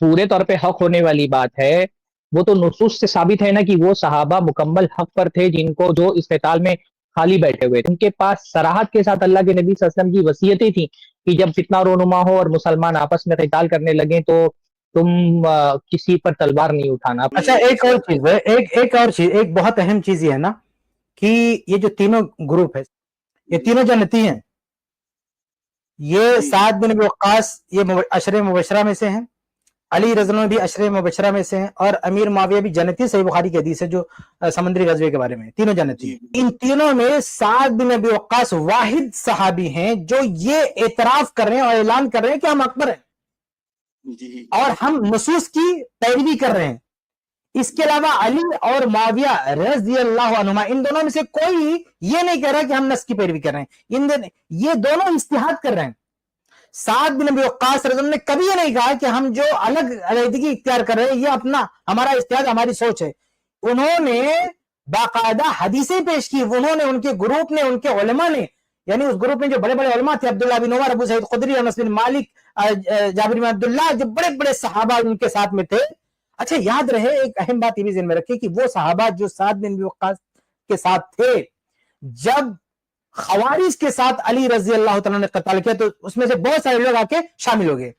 पूरे तौर पे हक होने वाली बात है, वो तो नुसूस से साबित है ना कि वो सहाबा मुकम्मल हक पर थे, जिनको जो इस क़िताल में खाली बैठे हुए थे। उनके पास सराहत के साथ अल्लाह के नबी सल्लल्लाहु अलैहि वसल्लम की वसीयतें थी कि जब फितना रोनुमा हो और मुसलमान आपस में क़िताल करने लगे तो तुम किसी पर तलवार नहीं उठाना। अच्छा, एक और चीज है, एक और चीज, एक बहुत अहम चीज ये है ना कि ये जो तीनों ग्रुप है, ये तीनों जन्नती हैं। ये साद बिन अबी वक्कास ये अशरे मुबशरा में से हैं, अली रज़ियल्लाहु भी अशरे मुबशरा में से हैं, और अमीर मुआविया भी जन्नती। सही बुखारी की हदीस है जो समुद्री गज़वे के बारे में, तीनों जन्नती हैं। इन तीनों में साद बिन अबी वक्कास वाहिद सहाबी हैं जो ये एतराफ कर रहे हैं और ऐलान कर रहे हैं कि हम अकबर हैं और हम नसूस की पैरवी कर रहे हैं। इसके अलावा अली और मुआविया रज़ियल्लाहु अन्हुमा, इन दोनों में से कोई ये नहीं कह रहा कि हम नस की पैरवी कर रहे हैं। ये दोनों इज्तिहाद कर रहे हैं। साद बिन अबी वक्कास रज़ियल्लाहु ने कभी ये नहीं कहा कि हम जो अलग-अलहदगी इख्तियार कर रहे हैं ये अपना हमारा इज्तिहाद, हमारी सोच है। उन्होंने बाकायदा हदीसें पेश की। उन्होंने, उनके ग्रुप ने, उनके उलमा ने, यानी उस ग्रुप में जो बड़े-बड़े उलमा थे, अब्दुल्लाह बिन उमर, अबू सईद खुदरी, अनस बिन मालिक, जाबिर बिन अब्दुल्लाह, जो बड़े-बड़े सहाबा उनके साथ में थे। अच्छा, याद रहे, एक अहम बात ये भी ज़हन में रखें कि वो सहाबा जो साद बिन अबी वक्कास के साथ थे, जब खवारिज के साथ अली रजी अल्लाह तआला ने कत्ल किया तो उसमें से बहुत सारे लोग आके शामिल हो गए।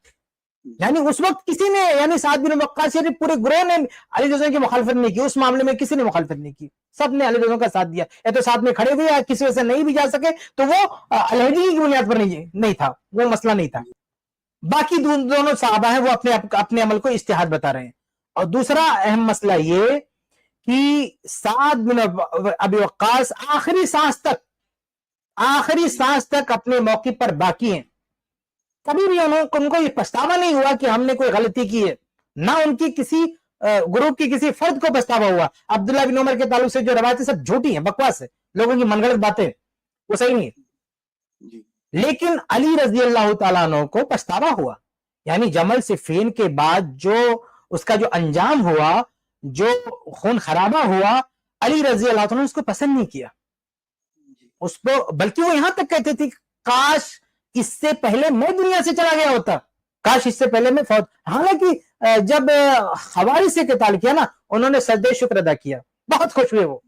यानी उस वक्त किसी ने, यानी साद बिन वक्कास यानी पूरे ग्रोह ने अली रज़ी की मुखालफत नहीं की। उस मामले में किसी ने मुखालफत नहीं की, सब ने अली रज़ी का साथ दिया। या तो साथ में खड़े हुए या किसी वजह से नहीं भी जा सके तो वो अलहदगी की बुनियाद पर नहीं था, वो मसला नहीं था। बाकी दोनों साहबा हैं वो अपने अमल को इज्तिहाद बता रहे हैं। और दूसरा अहम मसला ये कि साद बिन अबी वक्कास आखिरी सांस तक अपने मौके पर बाकी हैं। कभी भी उनको ये पछतावा नहीं हुआ कि हमने कोई गलती की है, ना उनकी किसी ग्रुप की किसी फर्द को पछतावा हुआ। अब्दुल्लाह बिन उमर के ताल्लुक से जो रवायतें सब झूठी हैं, बकवास है, लोगों की मनगढ़ंत बातें, वो सही नहीं है। लेकिन अली रजी अल्लाह तआला अन्हु को पछतावा हुआ। यानी जमल सिफ़ीन के बाद जो उसका जो अंजाम हुआ, जो खून खराबा हुआ, अली रजी अल्लाह तआला ने उसको पसंद नहीं किया उसको, बल्कि वो यहां तक कहते थे काश इससे पहले मैं दुनिया से चला गया होता, काश इससे पहले मैं फौत। हालांकि जब खवारिज से क़िताल किया ना, उन्होंने सजदे शुक्र अदा किया, बहुत खुश हुए वो।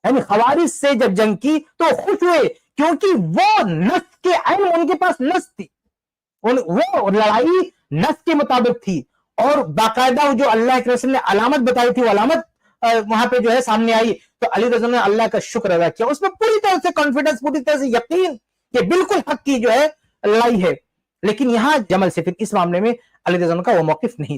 यानी खवारिज से जब जंग की तो खुश हुए, क्योंकि वो नस के ऐन उनके पास नस थी, वो लड़ाई नस के मुताबिक थी और बाकायदा जो अल्लाह के रसूल ने अलामत बताई थी वो अलामत वहां पे जो है सामने आई। तो अली रज़ी ने अल्लाह का शुक्र अदा किया, उसमें पूरी तरह से कॉन्फिडेंस, पूरी तरह से यकीन कि बिल्कुल हक की जो है लड़ाई है। लेकिन यहां जमल सिफ़ीन इस मामले में अली रज़ी का वो मौकिफ नहीं था।